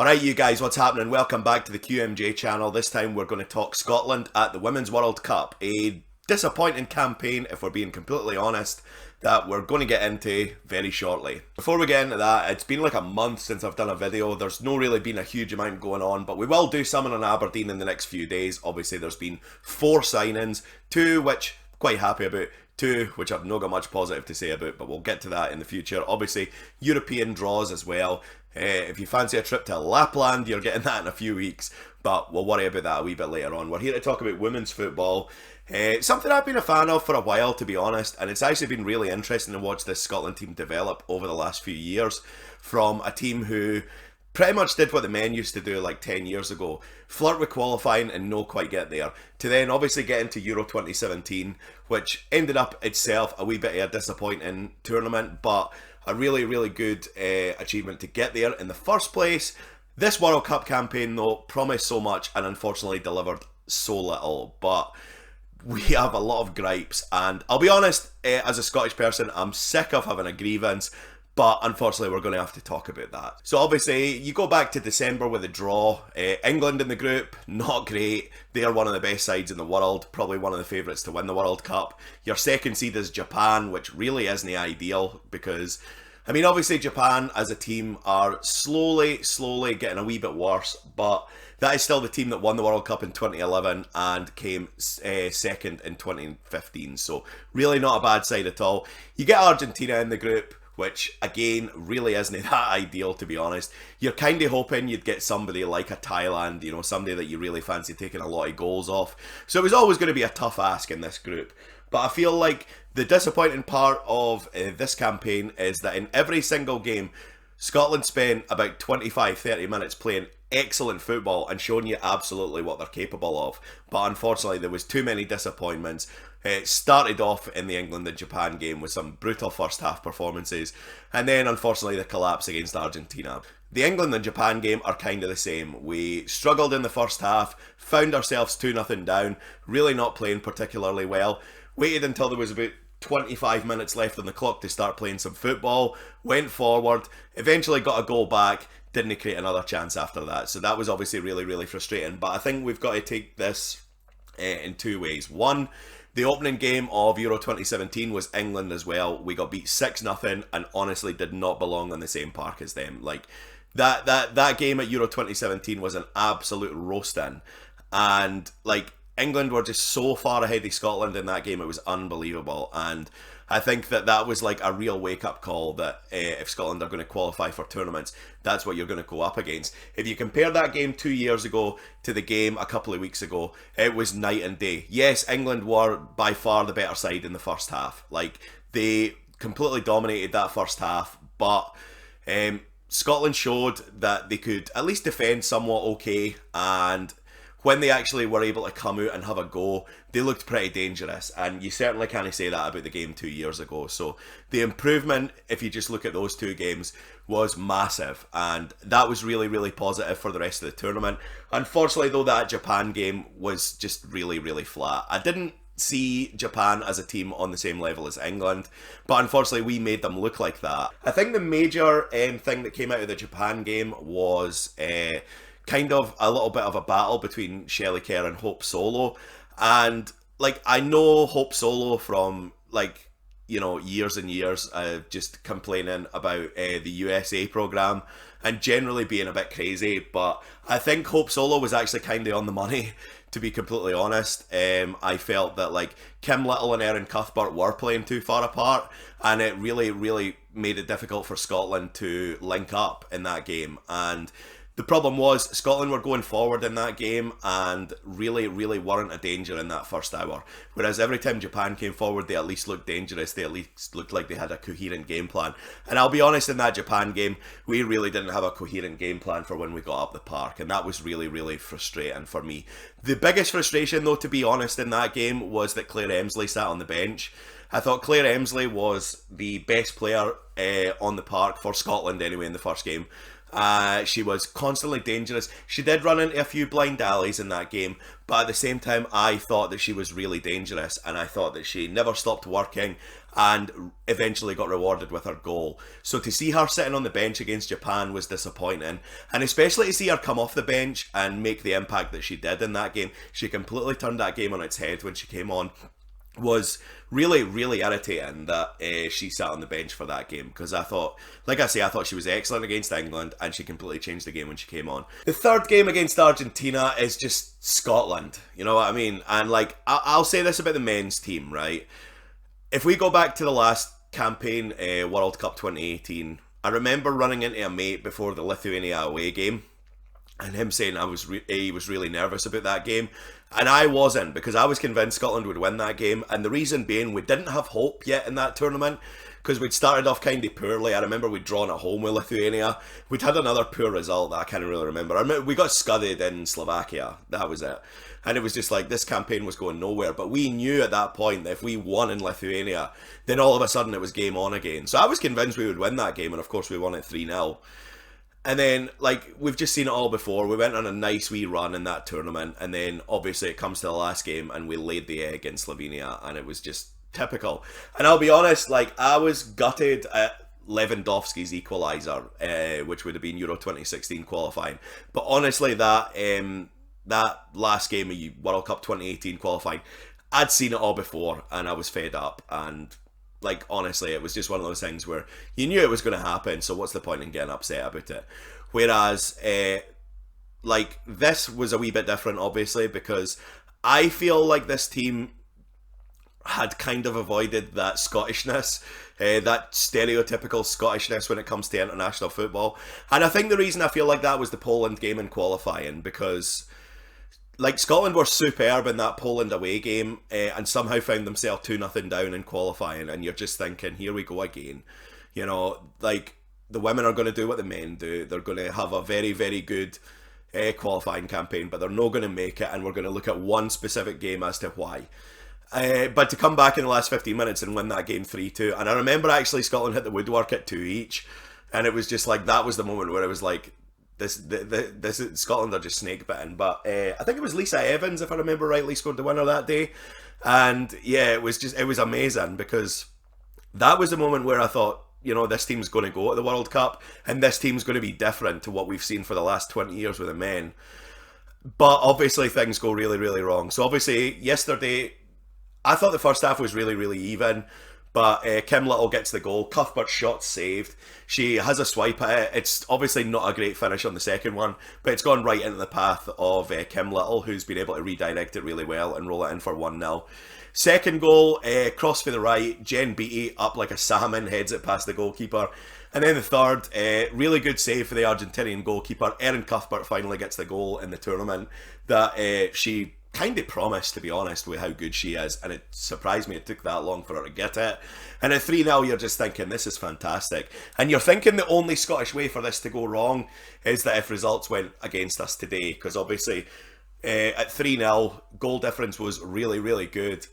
Alright you guys, what's happening? Welcome back to the QMJ channel. This time we're going to talk Scotland at the Women's World Cup. A disappointing campaign, if we're being completely honest, that we're going to get into very shortly. Before we get into that, it's been like a month since I've done a video. There's no really been a huge amount going on, but we will do something on Aberdeen in the next few days. Obviously there's been 4 signings, 2 which I'm quite happy about, 2 which I've not got much positive to say about, but we'll get to that in the future. Obviously European draws as well. If you fancy a trip to Lapland, you're getting that in a few weeks, but we'll worry about that a wee bit later on. We're here to talk about women's football, something I've been a fan of for a while, to be honest, and it's actually been really interesting to watch this Scotland team develop over the last few years, from a team who pretty much did what the men used to do like 10 years ago, flirt with qualifying and not quite get there, to then obviously get into Euro 2017, which ended up itself a wee bit of a disappointing tournament, but a really, really good achievement to get there in the first place. This World Cup campaign, though, promised so much and unfortunately delivered so little. But we have a lot of gripes, and I'll be honest, as a Scottish person, I'm sick of having a grievance. But unfortunately, we're going to have to talk about that. So obviously, you go back to December with a draw. England in the group, not great. They're one of the best sides in the world, probably one of the favourites to win the World Cup. Your second seed is Japan, which really isn't ideal because, I mean, obviously Japan as a team are slowly getting a wee bit worse, but that is still the team that won the World Cup in 2011 and came second in 2015. So really not a bad side at all. You get Argentina in the group, which again really isn't that ideal, to be honest. You're kind of hoping you'd get somebody like a Thailand, you know, somebody that you really fancy taking a lot of goals off. So it was always going to be a tough ask in this group. But I feel like the disappointing part of this campaign is that in every single game, Scotland spent about 25-30 minutes playing excellent football and showing you absolutely what they're capable of. But unfortunately, there was too many disappointments. It started off in the England and Japan game with some brutal first half performances, and then unfortunately the collapse against Argentina. The England and Japan game are kind of the same. We struggled in the first half, found ourselves 2-0 down, really not playing particularly well, waited until there was about 25 minutes left on the clock to start playing some football, went forward, eventually got a goal back, didn't create another chance after that. So that was obviously really, really frustrating. But I think we've got to take this in 2 ways. One, the opening game of Euro 2017 was England as well. We got beat 6-0 and honestly did not belong on the same park as them. Like that game at Euro 2017 was an absolute roasting. And like England were just so far ahead of Scotland in that game, it was unbelievable. And I think that was like a real wake-up call that if Scotland are going to qualify for tournaments, that's what you're going to go up against. If you compare that game 2 years ago to the game a couple of weeks ago, it was night and day. Yes, England were by far the better side in the first half. Like, they completely dominated that first half, but Scotland showed that they could at least defend somewhat okay, and when they actually were able to come out and have a go, they looked pretty dangerous, and you certainly can't say that about the game 2 years ago. So the improvement, if you just look at those 2 games, was massive, and that was really, really positive for the rest of the tournament. Unfortunately, though, that Japan game was just really, really flat. I didn't see Japan as a team on the same level as England, but unfortunately we made them look like that. I think the major thing that came out of the Japan game was kind of a little bit of a battle between Shelley Kerr and Hope Solo. And like, I know Hope Solo from like, you know, years and years of just complaining about the USA program and generally being a bit crazy, but I think Hope Solo was actually kind of on the money, to be completely honest. I felt that like Kim Little and Erin Cuthbert were playing too far apart, and it really, really made it difficult for Scotland to link up in that game. And the problem was Scotland were going forward in that game and really, really weren't a danger in that first hour. Whereas every time Japan came forward, they at least looked dangerous. They at least looked like they had a coherent game plan. And I'll be honest, in that Japan game, we really didn't have a coherent game plan for when we got up the park. And that was really, really frustrating for me. The biggest frustration, though, to be honest, in that game was that Claire Emsley sat on the bench. I thought Claire Emsley was the best player on the park, for Scotland anyway, in the first game. She was constantly dangerous. She did run into a few blind alleys in that game, but at the same time, I thought that she was really dangerous, and I thought that she never stopped working and eventually got rewarded with her goal. So to see her sitting on the bench against Japan was disappointing, and especially to see her come off the bench and make the impact that she did in that game. She completely turned that game on its head when she came on. Was really, really irritating that she sat on the bench for that game, because I thought, like I say, I thought she was excellent against England, and she completely changed the game when she came on. The third game against Argentina is just Scotland, you know what I mean? And like, I'll say this about the men's team, right? If we go back to the last campaign, World Cup 2018, I remember running into a mate before the Lithuania away game, and him saying he was really nervous about that game. And I wasn't, because I was convinced Scotland would win that game. And the reason being, we didn't have hope yet in that tournament, because we'd started off kind of poorly. I remember we'd drawn at home with Lithuania. We'd had another poor result that I can't really remember. I remember we got scudded in Slovakia. That was it. And it was just like, this campaign was going nowhere. But we knew at that point that if we won in Lithuania, then all of a sudden it was game on again. So I was convinced we would win that game. And of course we won it 3-0. And then, like, we've just seen it all before. We went on a nice wee run in that tournament, and then obviously it comes to the last game, and we laid the egg in Slovenia, and it was just typical. And I'll be honest, like, I was gutted at Lewandowski's equaliser, which would have been Euro 2016 qualifying. But honestly, that last game of World Cup 2018 qualifying, I'd seen it all before, and I was fed up, and like, honestly, it was just one of those things where you knew it was going to happen, so what's the point in getting upset about it? Whereas, like, this was a wee bit different, obviously, because I feel like this team had kind of avoided that Scottishness, that stereotypical Scottishness when it comes to international football. And I think the reason I feel like that was the Poland game in qualifying, because like, Scotland were superb in that Poland away game, and somehow found themselves 2-0 down in qualifying, and you're just thinking, here we go again. You know, like, the women are going to do what the men do. They're going to have a very, very good qualifying campaign, but they're not going to make it, and we're going to look at one specific game as to why. But to come back in the last 15 minutes and win that game 3-2, and I remember actually Scotland hit the woodwork at 2 each, and it was just like, that was the moment where it was like, This Scotland are just snake bitten. But I think it was Lisa Evans, if I remember rightly, scored the winner that day. And yeah, it was amazing, because that was the moment where I thought, you know, this team's going to go to the World Cup, and this team's going to be different to what we've seen for the last 20 years with the men. But obviously things go really, really wrong. So obviously yesterday, I thought the first half was really, really even. But Kim Little gets the goal. Cuthbert's shot saved. She has a swipe at it. It's obviously not a great finish on the second one, but it's gone right into the path of Kim Little, who's been able to redirect it really well and roll it in for 1-0. Second goal, cross for the right. Jen Beattie up like a salmon, heads it past the goalkeeper. And then the third, really good save for the Argentinian goalkeeper. Erin Cuthbert finally gets the goal in the tournament that she kind of promised, to be honest, with how good she is, and it surprised me it took that long for her to get it. And at 3-0, you're just thinking, this is fantastic. And you're thinking the only Scottish way for this to go wrong is that if results went against us today, because obviously at 3-0, goal difference was really, really good.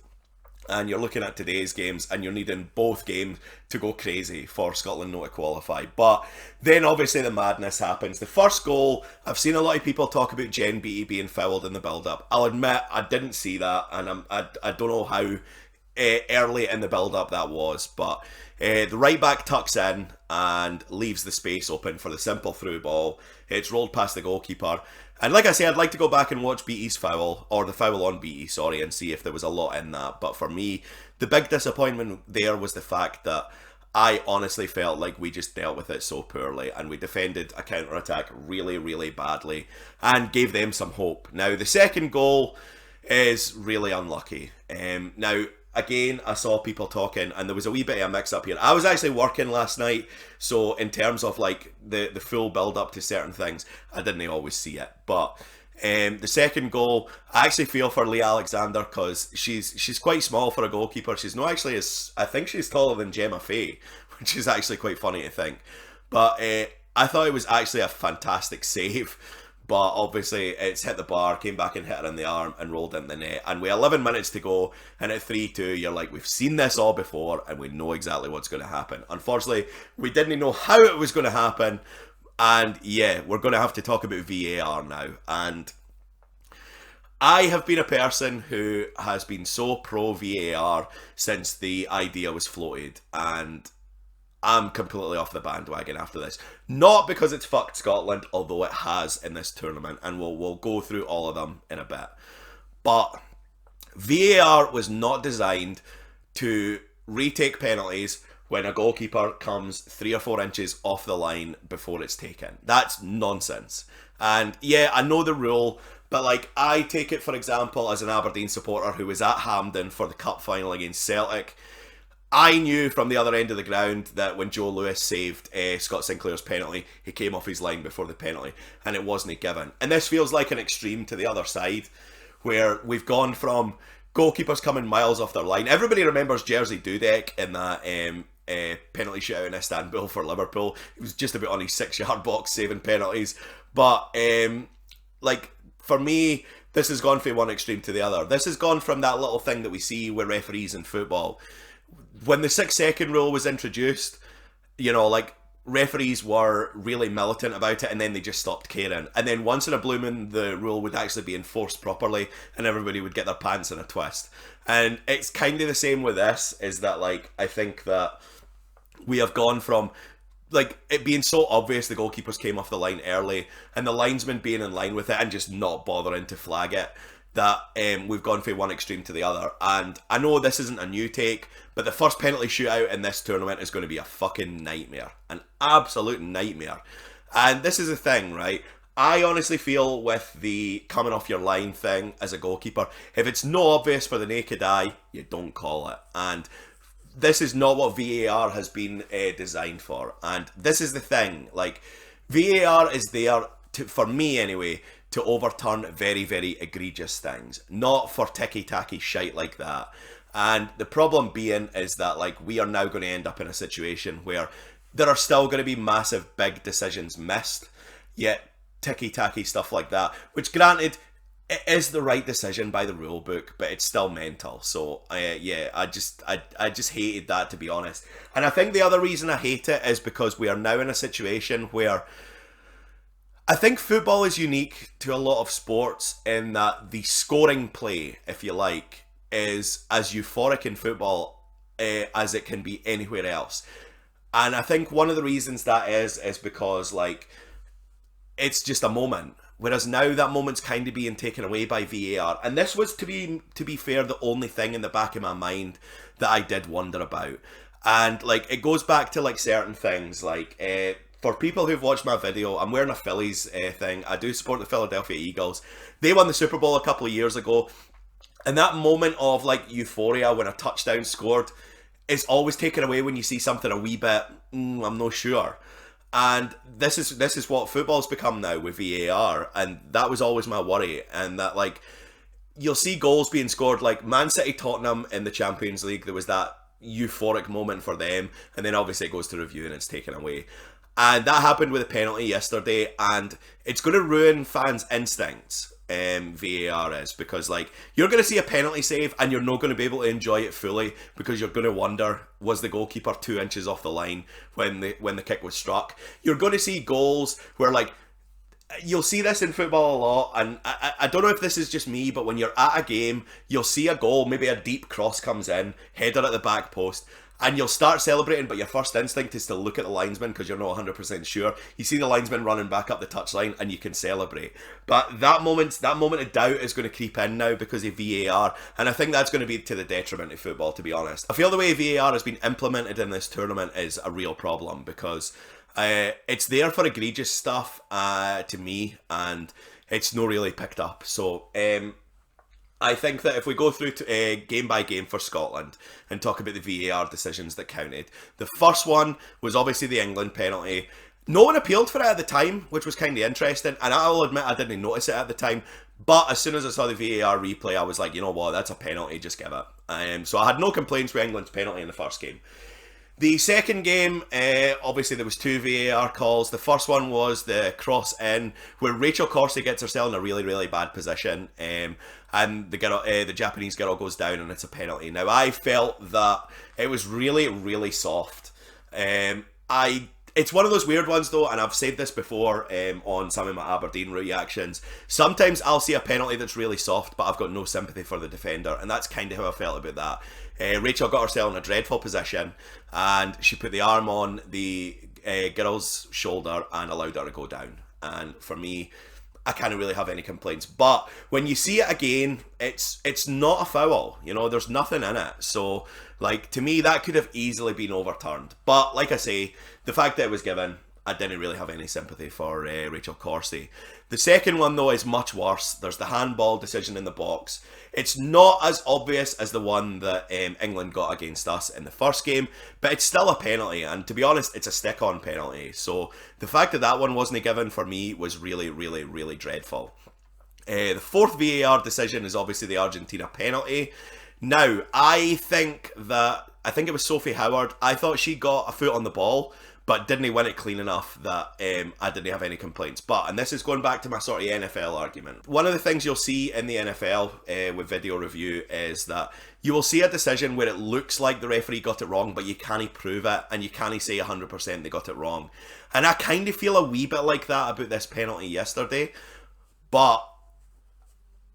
And you're looking at today's games, and you're needing both games to go crazy for Scotland not to qualify. But then obviously the madness happens. The first goal, I've seen a lot of people talk about Jen Beattie being fouled in the build-up. I'll admit I didn't see that, and I don't know how early in the build-up that was. But the right back tucks in and leaves the space open for the simple through ball. It's rolled past the goalkeeper. And like I say, I'd like to go back and watch Beattie's foul, or the foul on Beattie, sorry, and see if there was a lot in that. But for me, the big disappointment there was the fact that I honestly felt like we just dealt with it so poorly, and we defended a counter-attack really, really badly, and gave them some hope. Now, the second goal is really unlucky. Now, again, I saw people talking, and there was a wee bit of a mix-up here. I was actually working last night, so in terms of like the full build-up to certain things, I didn't always see it. But the second goal, I actually feel for Leigh Alexander, because she's quite small for a goalkeeper. She's not actually I think she's taller than Gemma Fay, which is actually quite funny to think. But I thought it was actually a fantastic save. But obviously it's hit the bar, came back and hit her in the arm and rolled in the net. And with 11 minutes to go, and at 3-2, you're like, we've seen this all before, and we know exactly what's going to happen. Unfortunately, we didn't know how it was going to happen, And yeah, we're going to have to talk about VAR now. And I have been a person who has been so pro VAR since the idea was floated, and I'm completely off the bandwagon after this. Not because it's fucked Scotland, although it has in this tournament, and we'll go through all of them in a bit. But VAR was not designed to retake penalties when a goalkeeper comes 3 or 4 inches off the line before it's taken. That's nonsense. And yeah, I know the rule, but like, I take it, for example, as an Aberdeen supporter who was at Hampden for the cup final against Celtic. I knew from the other end of the ground that when Joe Lewis saved Scott Sinclair's penalty, he came off his line before the penalty, and it wasn't given. And this feels like an extreme to the other side, where we've gone from goalkeepers coming miles off their line. Everybody remembers Jerzy Dudek in that penalty shootout in Istanbul for Liverpool. He was just about on his 6-yard box saving penalties. But like, for me, this has gone from one extreme to the other. This has gone from that little thing that we see with referees in football. When the 6-second rule was introduced, you know, like, referees were really militant about it, and then they just stopped caring. And then once in a blue moon, the rule would actually be enforced properly, and everybody would get their pants in a twist. And it's kind of the same with this, is that, like, I think that we have gone from, like, it being so obvious the goalkeepers came off the line early, and the linesman being in line with it and just not bothering to flag it, that we've gone from one extreme to the other. And I know this isn't a new take, but the first penalty shootout in this tournament is going to be a fucking nightmare. An absolute nightmare. And this is the thing, right? I honestly feel with the coming off your line thing as a goalkeeper, if it's no obvious for the naked eye, you don't call it. And this is not what VAR has been designed for. And this is the thing, like, VAR is there, for me anyway, to overturn very, very egregious things, not for ticky-tacky shite like that. And the problem being is that, like, we are now going to end up in a situation where there are still going to be massive big decisions missed, yet ticky-tacky stuff like that, which granted, it is the right decision by the rule book, but it's still mental. So yeah, I just hated that, to be honest. And I think the other reason I hate it is because we are now in a situation where I think football is unique to a lot of sports in that the scoring play, if you like, is as euphoric in football as it can be anywhere else. And I think one of the reasons that is because, like, it's just a moment. Whereas now that moment's kind of being taken away by VAR. And this was, to be fair, the only thing in the back of my mind that I did wonder about. And, like, it goes back to, like, certain things, like, for people who've watched my video, I'm wearing a Phillies thing. I do support the Philadelphia Eagles. They won the Super Bowl a couple of years ago. And that moment of, like, euphoria when a touchdown scored is always taken away when you see something a wee bit, I'm not sure. And this is what football's become now with VAR. And that was always my worry. And that, like, you'll see goals being scored, like Man City Tottenham in the Champions League. There was that euphoric moment for them. And then obviously it goes to review and it's taken away. And that happened with a penalty yesterday, and it's going to ruin fans' instincts, VAR is, because, like, you're going to see a penalty save and you're not going to be able to enjoy it fully because you're going to wonder, was the goalkeeper 2 inches off the line when the kick was struck? You're going to see goals where, like, you'll see this in football a lot, and I don't know if this is just me, but when you're at a game, you'll see a goal, maybe a deep cross comes in, header at the back post, and you'll start celebrating, but your first instinct is to look at the linesman because you're not 100% sure. You see the linesman running back up the touchline and you can celebrate. But that moment of doubt is going to creep in now because of VAR, and I think that's going to be to the detriment of football, to be honest. I feel the way VAR has been implemented in this tournament is a real problem because it's there for egregious stuff to me, and it's not really picked up. So I think that if we go through to, game by game for Scotland and talk about the VAR decisions that counted, the first one was obviously the England penalty. No one appealed for it at the time, which was kind of interesting, and I'll admit I didn't notice it at the time, but as soon as I saw the VAR replay, I was like, you know what, that's a penalty, just give it. So I had no complaints with England's penalty in the first game. The second game, obviously there was 2 VAR calls. The first one was the cross in, where Rachel Corsie gets herself in a really, really bad position, and the Japanese girl goes down and it's a penalty. Now, I felt that it was really, really soft. I It's one of those weird ones though, and I've said this before on some of my Aberdeen reactions. Sometimes I'll see a penalty that's really soft, but I've got no sympathy for the defender, and that's kind of how I felt about that. Rachel got herself in a dreadful position, and she put the arm on the girl's shoulder and allowed her to go down. And for me, I can't really have any complaints. But when you see it again, it's not a foul. You know, there's nothing in it. So, like, to me, that could have easily been overturned. But, like I say, the fact that it was given, I didn't really have any sympathy for Rachel Corsie. The second one, though, is much worse. There's the handball decision in the box. It's not as obvious as the one that England got against us in the first game, but it's still a penalty, and to be honest, it's a stick-on penalty. So the fact that that one wasn't given for me was really, really, really dreadful. The fourth VAR decision is obviously the Argentina penalty. Now, I think it was Sophie Howard. I thought she got a foot on the ball, but didn't win it clean enough that I didn't have any complaints. And this is going back to my sort of NFL argument. One of the things you'll see in the NFL with video review is that you will see a decision where it looks like the referee got it wrong, but you can't prove it, and you can't say 100% they got it wrong. And I kind of feel a wee bit like that about this penalty yesterday, but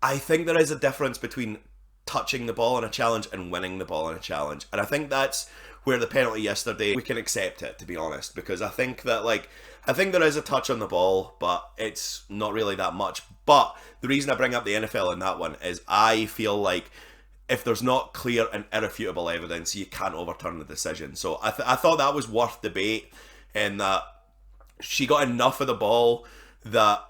I think there is a difference between touching the ball in a challenge and winning the ball in a challenge. And I think that's where the penalty yesterday, we can accept it, to be honest, because I think there is a touch on the ball, but it's not really that much. But the reason I bring up the NFL in that one is I feel like if there's not clear and irrefutable evidence, you can't overturn the decision. So I thought that was worth debate, in that she got enough of the ball that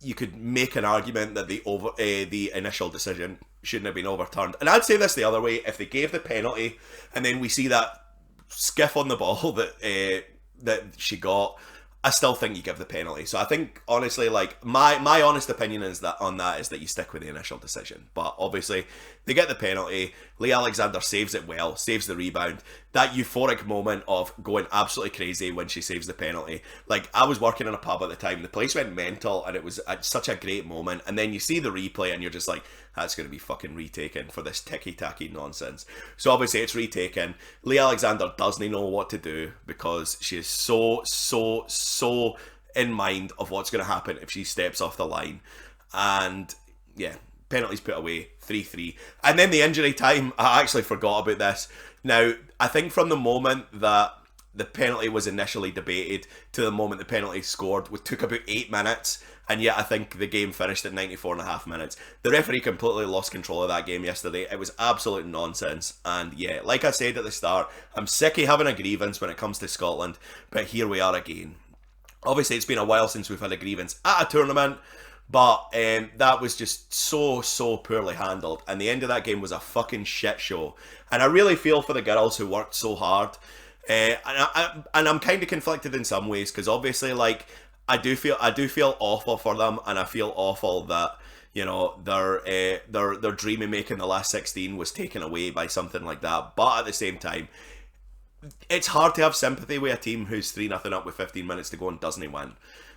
you could make an argument that the initial decision shouldn't have been overturned. And I'd say this the other way: if they gave the penalty and then we see that skiff on the ball that she got, I still think you give the penalty. So I think, honestly, like, my honest opinion is that you stick with the initial decision. But obviously they get the penalty. Lee Alexander saves it well, saves the rebound. That euphoric moment of going absolutely crazy when she saves the penalty. Like, I was working in a pub at the time, the place went mental, and it was such a great moment. And then you see the replay and you're just like, that's going to be fucking retaken for this ticky-tacky nonsense. So obviously it's retaken. Lee Alexander doesn't know what to do because she is so in mind of what's going to happen if she steps off the line. And yeah, penalties put away, 3-3. And then the injury time, I actually forgot about this. Now, I think from the moment that the penalty was initially debated to the moment the penalty scored, it took about 8 minutes. And yet I think the game finished at 94.5 minutes. The referee completely lost control of that game yesterday. It was absolute nonsense. And yeah, like I said at the start, I'm sick of having a grievance when it comes to Scotland, but here we are again. Obviously, it's been a while since we've had a grievance at a tournament, but that was just so poorly handled. And the end of that game was a fucking shit show. And I really feel for the girls who worked so hard. And I'm kind of conflicted in some ways, because obviously, like, I do feel awful for them, and I feel awful that, you know, their dream of making the last 16 was taken away by something like that. But at the same time, it's hard to have sympathy with a team who's 3-0 up with 15 minutes to go and doesn't win.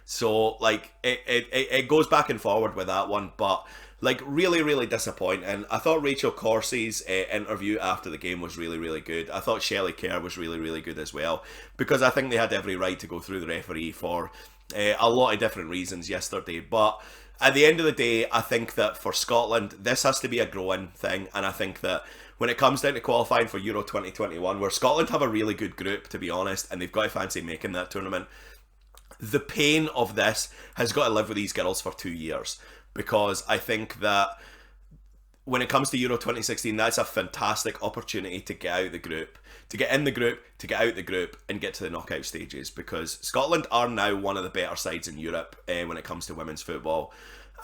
So, like, it goes back and forward with that one, but, like, really disappointing. I thought Rachel Corsie's interview after the game was really good. I thought Shelley Kerr was really good as well, because I think they had every right to go through the referee for a lot of different reasons yesterday. But at the end of the day, I think that for Scotland, this has to be a growing thing, and I think that when it comes down to qualifying for Euro 2021, where Scotland have a really good group, to be honest, and they've got to fancy making that tournament, the pain of this has got to live with these girls for 2 years, because I think that when it comes to Euro 2016, that's a fantastic opportunity to get out the group, to get in the group, to get out the group, and get to the knockout stages, because Scotland are now one of the better sides in Europe when it comes to women's football.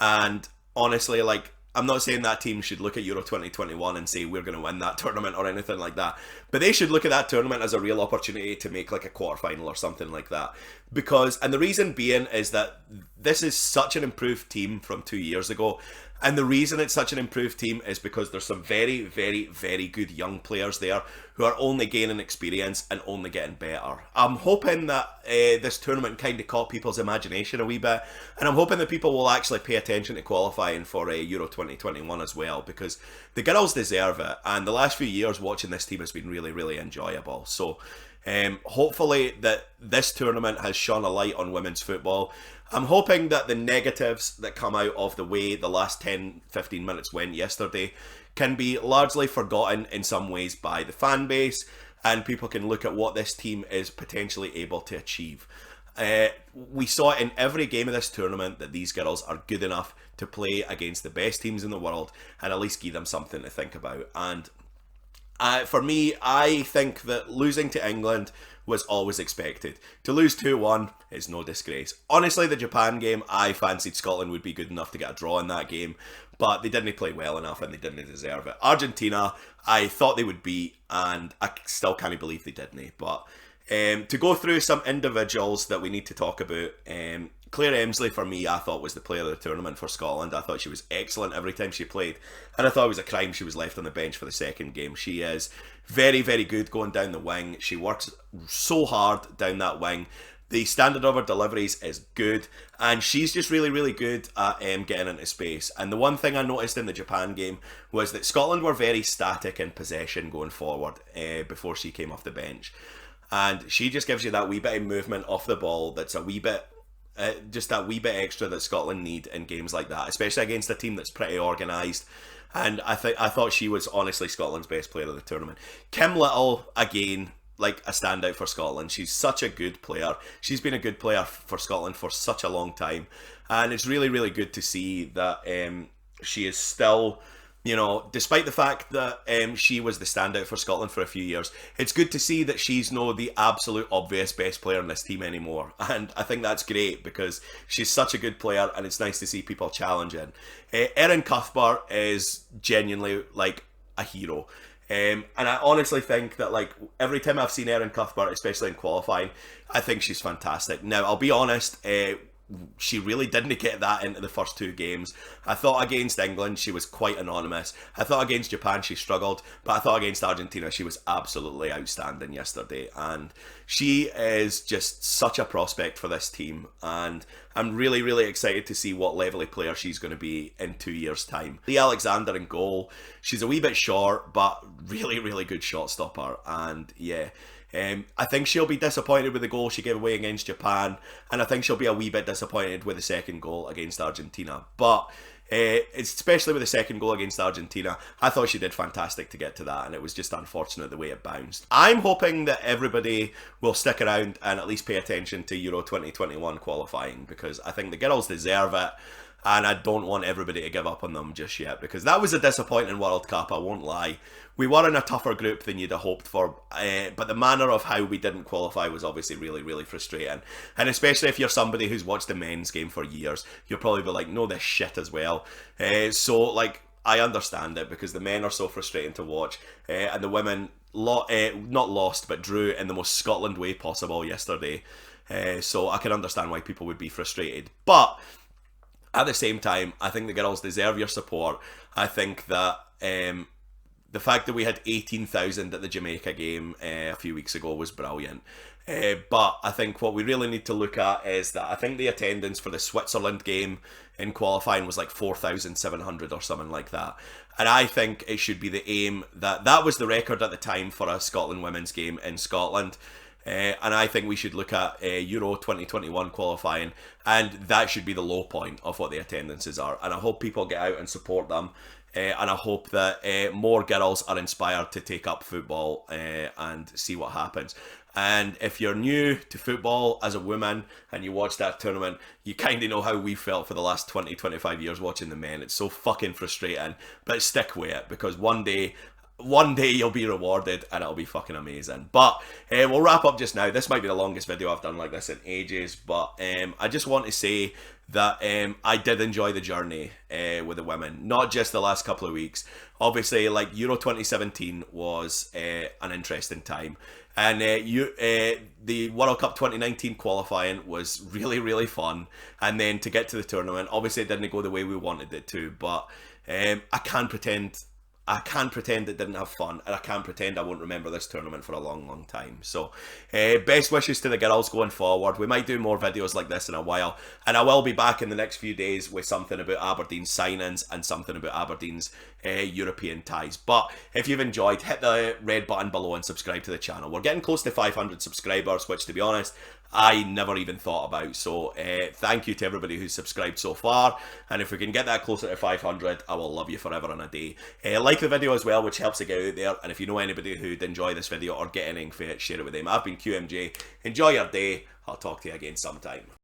And honestly, like, I'm not saying that team should look at Euro 2021 and say we're going to win that tournament or anything like that, but they should look at that tournament as a real opportunity to make like a quarterfinal or something like that. Because, and the reason being is that this is such an improved team from 2 years ago, and the reason it's such an improved team is because there's some very good young players there who are only gaining experience and only getting better. I'm hoping that this tournament kind of caught people's imagination a wee bit, and I'm hoping that people will actually pay attention to qualifying for Euro 2021 as well, because the girls deserve it, and the last few years watching this team has been really enjoyable. So Hopefully that this tournament has shone a light on women's football. I'm hoping that the negatives that come out of the way the last 10-15 minutes went yesterday can be largely forgotten in some ways by the fan base, and people can look at what this team is potentially able to achieve. We saw it in every game of this tournament that these girls are good enough to play against the best teams in the world and at least give them something to think about. And for me, I think that losing to England was always expected. To lose 2-1 is no disgrace. Honestly, the Japan game, I fancied Scotland would be good enough to get a draw in that game, but they didn't play well enough and they didn't deserve it. Argentina, I thought they would beat, and I still can't believe they didn't. But to go through some individuals that we need to talk about, Claire Emsley, for me, I thought was the player of the tournament for Scotland. I thought she was excellent every time she played, and I thought it was a crime she was left on the bench for the second game. She is very, very good going down the wing. She works so hard down that wing. The standard of her deliveries is good, and she's just really, really good at getting into space. And the one thing I noticed in the Japan game was that Scotland were very static in possession going forward before she came off the bench. And she just gives you that wee bit of movement off the ball that's a wee bit, just that wee bit extra that Scotland need in games like that, especially against a team that's pretty organised. And I thought she was honestly Scotland's best player of the tournament. Kim Little, again, like a standout for Scotland. She's such a good player. She's been a good player for Scotland for such a long time. And it's really, really good to see that she is still, you know, despite the fact that she was the standout for Scotland for a few years, it's good to see that she's no the absolute obvious best player in this team anymore. And I think that's great because she's such a good player and it's nice to see people challenging. Erin Cuthbert is genuinely like a hero. And I honestly think that like every time I've seen Erin Cuthbert, especially in qualifying, I think she's fantastic. Now, I'll be honest, she really didn't get that into the first two games. I thought against England she was quite anonymous. I thought against Japan she struggled, but I thought against Argentina she was absolutely outstanding yesterday. And she is just such a prospect for this team, and I'm really, really excited to see what level of player she's going to be in 2 years' time. Lee Alexander in goal. She's a wee bit short, but really, really good shot stopper. And yeah, I think she'll be disappointed with the goal she gave away against Japan, and I think she'll be a wee bit disappointed with the second goal against Argentina. But especially with the second goal against Argentina, I thought she did fantastic to get to that, and it was just unfortunate the way it bounced. I'm hoping that everybody will stick around and at least pay attention to Euro 2021 qualifying, because I think the girls deserve it. And I don't want everybody to give up on them just yet, because that was a disappointing World Cup, I won't lie. We were in a tougher group than you'd have hoped for, but the manner of how we didn't qualify was obviously really, really frustrating. And especially if you're somebody who's watched the men's game for years, you'll probably be like, no, this shit as well. So, like, I understand it, because the men are so frustrating to watch, and the women, not lost, but drew in the most Scotland way possible yesterday. So I can understand why people would be frustrated. But at the same time, I think the girls deserve your support. I think that the fact that we had 18,000 at the Jamaica game a few weeks ago was brilliant. But I think what we really need to look at is that I think the attendance for the Switzerland game in qualifying was like 4,700 or something like that. And I think it should be the aim that was the record at the time for a Scotland women's game in Scotland. And I think we should look at Euro 2021 qualifying, and that should be the low point of what the attendances are. And I hope people get out and support them, and I hope that more girls are inspired to take up football and see what happens. And if you're new to football as a woman and you watch that tournament, you kind of know how we felt for the last 20-25 years watching the men. It's so fucking frustrating, but stick with it, because one day you'll be rewarded and it'll be fucking amazing. But we'll wrap up just now. This might be the longest video I've done like this in ages, but I just want to say that I did enjoy the journey with the women, not just the last couple of weeks. Obviously, like, Euro 2017 was an interesting time, and the World Cup 2019 qualifying was really, really fun. And then to get to the tournament, obviously it didn't go the way we wanted it to, but I can't pretend I can't pretend it didn't have fun, and I can't pretend I won't remember this tournament for a long, long time. So, best wishes to the girls going forward. We might do more videos like this in a while, and I will be back in the next few days with something about Aberdeen's signings and something about Aberdeen's European ties. But if you've enjoyed, hit the red button below and subscribe to the channel. We're getting close to 500 subscribers, which, to be honest, I never even thought about. So thank you to everybody who's subscribed so far, and if we can get that closer to 500, I will love you forever and a day. Like the video as well, which helps to get out there, and if you know anybody who'd enjoy this video or get anything for it, share it with them. I've been QMJ. Enjoy your day. I'll talk to you again sometime.